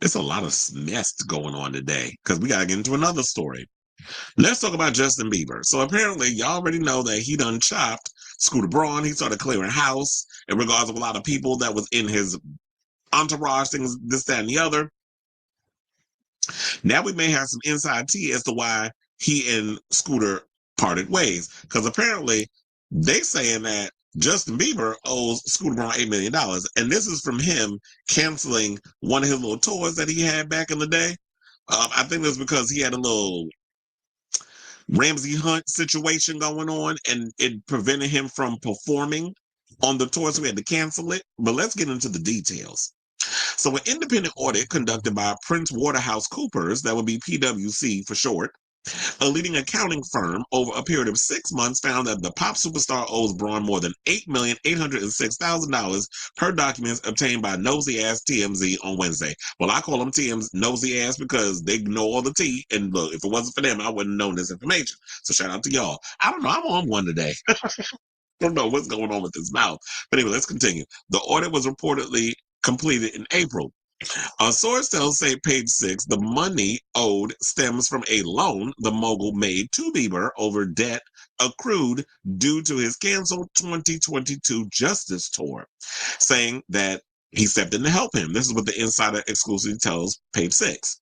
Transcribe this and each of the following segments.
It's a lot of mess going on today because we got to get into another story. Let's talk about Justin Bieber. So apparently, y'all already know that he done chopped Scooter Braun. He started clearing house in regards of a lot of people that was in his entourage, things, this, that, and the other. Now we may have some inside tea as to why he and Scooter parted ways. Because apparently, they saying that Justin Bieber owes Scooter Braun $8 million. And this is from him canceling one of his little tours that he had back in the day. I think that's because he had a little Ramsey Hunt situation going on, and it prevented him from performing on the tour, so we had to cancel it. But let's get into the details. So, an independent audit conducted by Prince Waterhouse Coopers, that would be PwC for short, a leading accounting firm, over a period of 6 months, found that the pop superstar owes Braun more than $8,806,000 per documents obtained by nosy ass TMZ on Wednesday. Well, I call them TMZ nosy ass because they know all the tea. And look, if it wasn't for them, I wouldn't know this information. So shout out to y'all. I don't know. I'm on one today. Don't know what's going on with his mouth. But anyway, let's continue. The audit was reportedly completed in April. A source tells say page 6 the money owed stems from a loan the mogul made to Bieber over debt accrued due to his canceled 2022 Justice Tour, saying that he stepped in to help him. This is what the insider exclusively tells page 6.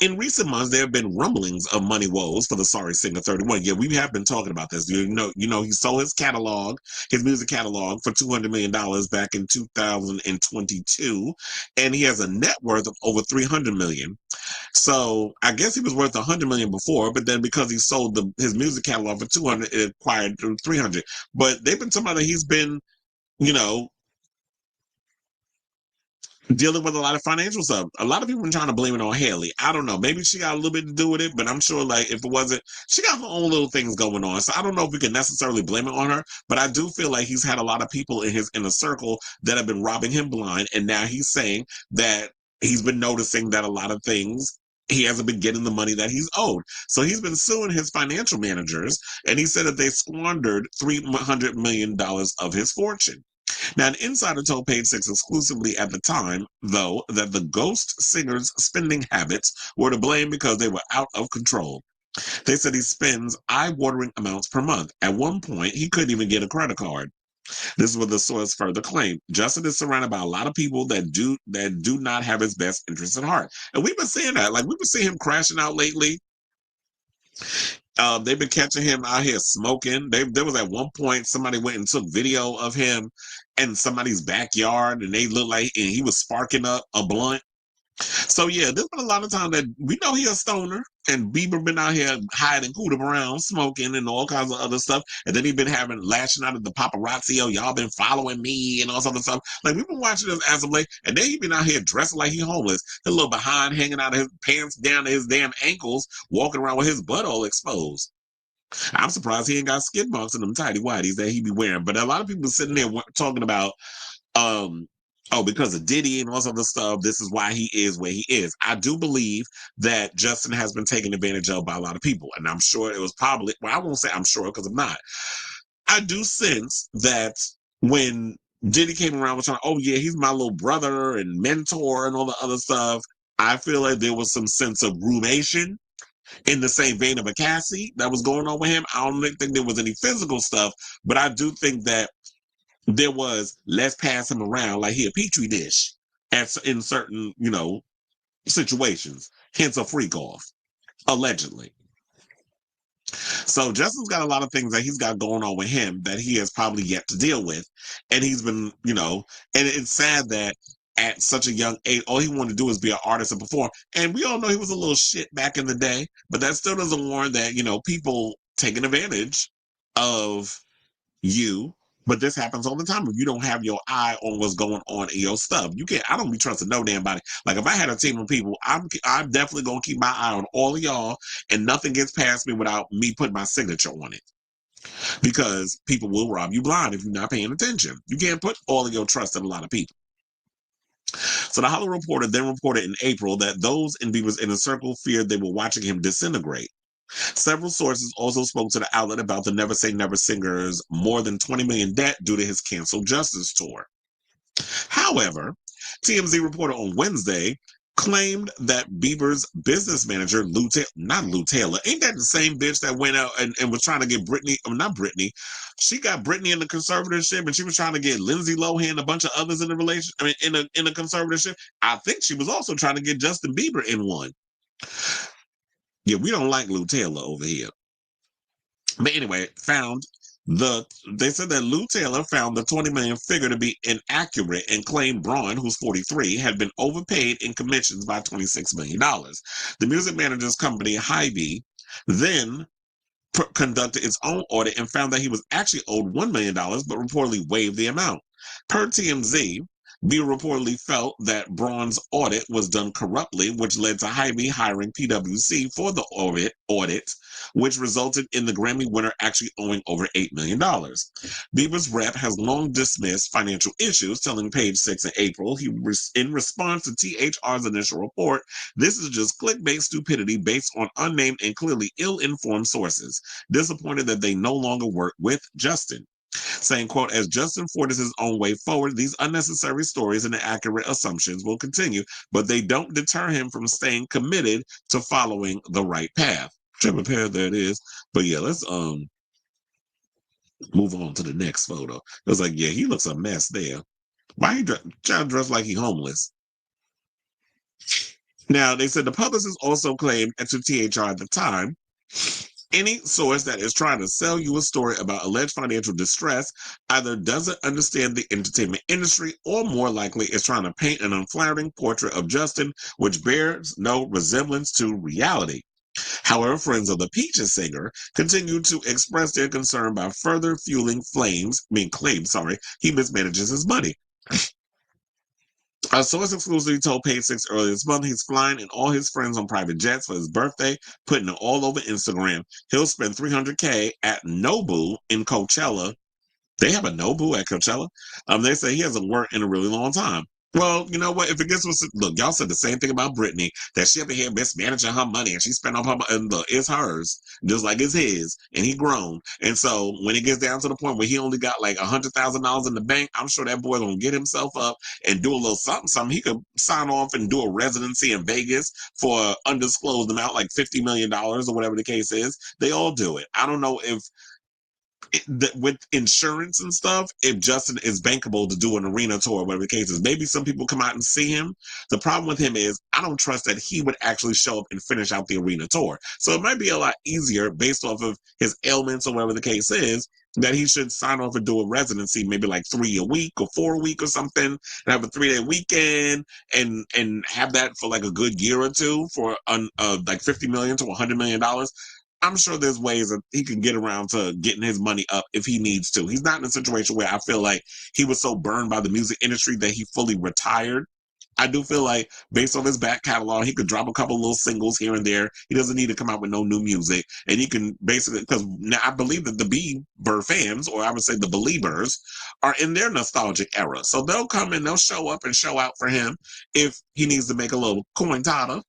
In recent months, there have been rumblings of money woes for the sorry singer 31. Yeah, we have been talking about this. He sold his catalog, his music catalog, for $200 million back in 2022, and he has a net worth of over $300 million. So I guess he was worth $100 million before, but then because he sold his music catalog for 200, it acquired 300. But they've been talking about that he's been, you know, dealing with a lot of financial stuff. A lot of people been trying to blame it on Haley. I don't know. Maybe she got a little bit to do with it, but I'm sure like if it wasn't, she got her own little things going on. So I don't know if we can necessarily blame it on her, but I do feel like he's had a lot of people in his inner circle that have been robbing him blind. And now he's saying that he's been noticing that a lot of things he hasn't been getting the money that he's owed. So he's been suing his financial managers, and he said that they squandered $300 million of his fortune. Now, an insider told Page Six exclusively at the time, though, that the ghost singer's spending habits were to blame because they were out of control. They said he spends eye-watering amounts per month. At one point, he couldn't even get a credit card. This is what the source further claimed. Justin is surrounded by a lot of people that do not have his best interests at heart. And we've been seeing that. Like, we've been seeing him crashing out lately. They've been catching him out here smoking. There was at one point somebody went and took video of him in somebody's backyard, and they looked like and he was sparking up a blunt. So yeah, there's been a lot of time that we know he a stoner, and Bieber been out here hiding, cooling around, smoking, and all kinds of other stuff. And then he been having lashing out at the paparazzi. Oh, y'all been following me and all sort of stuff. Like we've been watching this as of late, and then he been out here dressing like he homeless, his little behind hanging out of his pants down to his damn ankles, walking around with his butt all exposed. I'm surprised he ain't got skid marks in them tidy whities that he be wearing. But a lot of people sitting there talking about um oh, because of Diddy and all this other stuff, this is why he is where he is. I do believe that Justin has been taken advantage of by a lot of people. And I'm sure it was probably, well, I won't say I'm sure because I'm not. I do sense that when Diddy came around with trying, oh yeah, he's my little brother and mentor and all the other stuff, I feel like there was some sense of groomation in the same vein of a Cassie that was going on with him. I don't think there was any physical stuff, but I do think that there was let's pass him around like he a petri dish in certain, situations. Hence a freak off, allegedly. So Justin's got a lot of things that he's got going on with him that he has probably yet to deal with. And he's been, and it's sad that at such a young age, all he wanted to do is be an artist and perform. And we all know he was a little shit back in the day, but that still doesn't warrant that, people taking advantage of you. But this happens all the time. If you don't have your eye on what's going on in your stuff, you can't. I don't be trusting no damn body. Like if I had a team of people, I'm definitely gonna keep my eye on all of y'all, and nothing gets past me without me putting my signature on it. Because people will rob you blind if you're not paying attention. You can't put all of your trust in a lot of people. So the Hollywood Reporter then reported in April that those in Bieber's inner circle feared they were watching him disintegrate. Several sources also spoke to the outlet about the Never Say Never singer's more than $20 million debt due to his canceled Justice Tour. However, TMZ reported on Wednesday claimed that Bieber's business manager, not Lou Taylor, ain't that the same bitch that went out and was trying to get Britney, not Britney, she got Britney in the conservatorship and she was trying to get Lindsay Lohan and a bunch of others in the relation, in a conservatorship. I think she was also trying to get Justin Bieber in one. Yeah, we don't like Lou Taylor over here. But anyway, they said that Lou Taylor found the 20 million figure to be inaccurate and claimed Braun, who's 43, had been overpaid in commissions by $26 million. The music manager's company, Hy-Vee, then conducted its own audit and found that he was actually owed $1 million, but reportedly waived the amount. Per TMZ, Bieber reportedly felt that Braun's audit was done corruptly, which led to Hy-Vee hiring PwC for the audit, which resulted in the Grammy winner actually owing over $8 million. Bieber's rep has long dismissed financial issues, telling Page Six in April, in response to THR's initial report, this is just clickbait stupidity based on unnamed and clearly ill-informed sources. Disappointed that they no longer work with Justin. Saying, quote, as Justin forges his own way forward, these unnecessary stories and inaccurate assumptions will continue, but they don't deter him from staying committed to following the right path. Whichever path that is. But yeah, let's move on to the next photo. It was like, yeah, he looks a mess there. Why he dressed like he homeless? Now, they said the publicist also claimed to THR at the time, any source that is trying to sell you a story about alleged financial distress either doesn't understand the entertainment industry or more likely is trying to paint an unflattering portrait of Justin, which bears no resemblance to reality. However, friends of the Peaches singer continued to express their concern by further fueling claims he mismanages his money. A source exclusively told Page Six earlier this month he's flying in all his friends on private jets for his birthday, putting it all over Instagram. He'll spend $300K at Nobu in Coachella. They have a Nobu at Coachella. They say he hasn't worked in a really long time. Well, you know what? If it gets look, y'all said the same thing about Britney, that she up in here mismanaging her money and she spent on her money, and look, it's hers, just like it's his, and he grown. And so when it gets down to the point where he only got like $100,000 in the bank, I'm sure that boy gonna get himself up and do a little something. He could sign off and do a residency in Vegas for an undisclosed amount, like $50 million or whatever the case is. They all do it. I don't know if with insurance and stuff, if Justin is bankable to do an arena tour, whatever the case is, maybe some people come out and see him. The problem with him is I don't trust that he would actually show up and finish out the arena tour. So it might be a lot easier based off of his ailments or whatever the case is, that he should sign off and do a residency, maybe like 3 a week or 4 a week or something, and have a 3-day weekend and have that for like a good year or two for like $50 million to $100 million. I'm sure there's ways that he can get around to getting his money up if he needs to. He's not in a situation where I feel like he was so burned by the music industry that he fully retired. I do feel like based on his back catalog, he could drop a couple little singles here and there. He doesn't need to come out with no new music. And he can basically, because now I believe that the Bieber fans, or I would say the Beliebers, are in their nostalgic era. So they'll come and they'll show up and show out for him if he needs to make a little coin tada.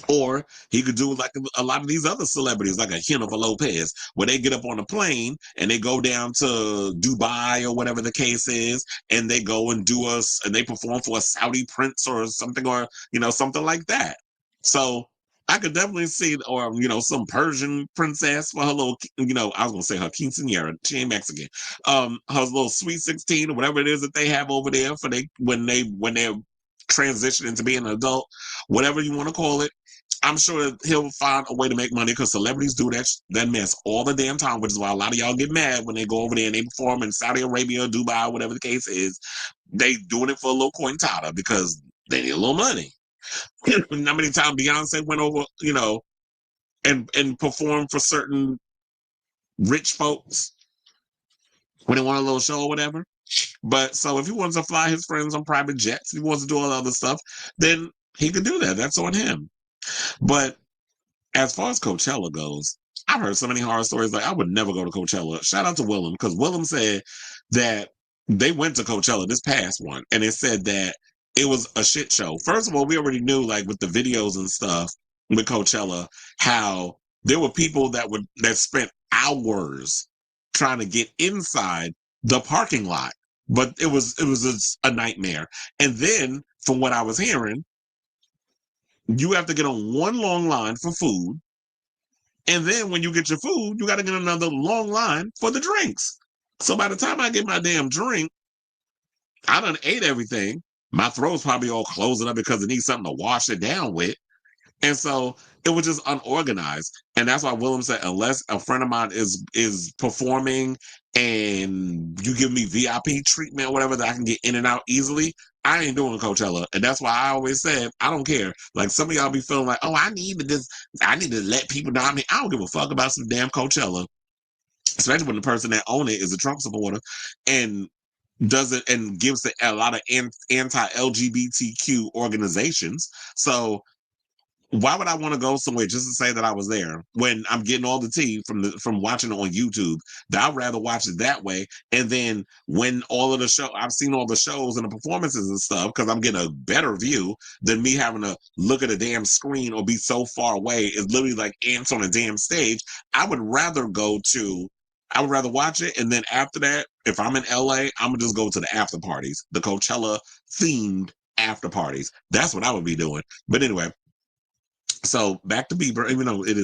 Or he could do like a lot of these other celebrities, like a Jennifer Lopez, where they get up on a plane and they go down to Dubai or whatever the case is, and they go and and they perform for a Saudi prince or something, or something like that. So I could definitely see, or some Persian princess for her little, I was gonna say her quinceanera. She ain't Mexican. Her little sweet 16 or whatever it is that they have over there for when they're transitioning to being an adult, whatever you want to call it. I'm sure he'll find a way to make money because celebrities do that mess all the damn time, which is why a lot of y'all get mad when they go over there and they perform in Saudi Arabia, Dubai, whatever the case is. They doing it for a little cointada because they need a little money. How many times Beyonce went over, and performed for certain rich folks when they want a little show or whatever. But so if he wants to fly his friends on private jets, if he wants to do all the other stuff, then he can do that. That's on him. But as far as Coachella goes, I've heard so many horror stories. Like I would never go to Coachella. Shout out to Willem, because Willem said that they went to Coachella this past one, and it said that it was a shit show. First of all, we already knew, like with the videos and stuff with Coachella, how there were people that spent hours trying to get inside the parking lot. But it was a nightmare. And then from what I was hearing, you have to get on one long line for food. And then when you get your food, you got to get another long line for the drinks. So by the time I get my damn drink, I done ate everything. My throat's probably all closing up because it needs something to wash it down with. And so it was just unorganized. And that's why Willem said, unless a friend of mine is performing and you give me VIP treatment or whatever that I can get in and out easily, I ain't doing Coachella. And that's why I always said, I don't care. Like some of y'all be feeling like, oh, I need to let people know. I mean, I don't give a fuck about some damn Coachella, especially when the person that own it is a Trump supporter and does it and gives it a lot of anti-LGBTQ organizations. So why would I want to go somewhere just to say that I was there when I'm getting all the tea from watching it on YouTube? That I'd rather watch it that way. And then when all of the show, I've seen all the shows and the performances and stuff because I'm getting a better view than me having to look at a damn screen or be so far away. It's literally like ants on a damn stage. I would rather watch it. And then after that, if I'm in LA, I'm gonna just go to the after parties, the Coachella themed after parties. That's what I would be doing. But anyway, so back to Bieber, even though it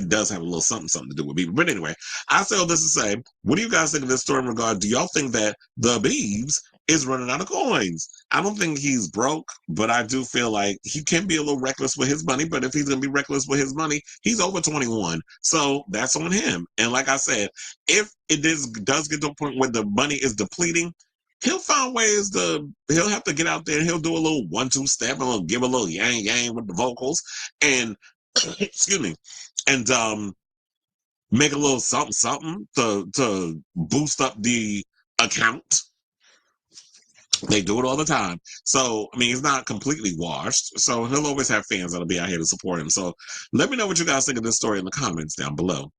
does have a little something to do with Bieber. But anyway, I say all this to say, what do you guys think of this story in regard? Do y'all think that the Biebs is running out of coins? I don't think he's broke, but I do feel like he can be a little reckless with his money. But if he's gonna be reckless with his money, he's over 21, so that's on him. And like I said, if does get to a point where the money is depleting, he'll find ways he'll have to get out there and he'll do a little 1-2 step and he'll give a little yang yang with the vocals and excuse me, and make a little something to boost up the account. They do it all the time. So, I mean, he's not completely washed. So he'll always have fans that'll be out here to support him. So let me know what you guys think of this story in the comments down below.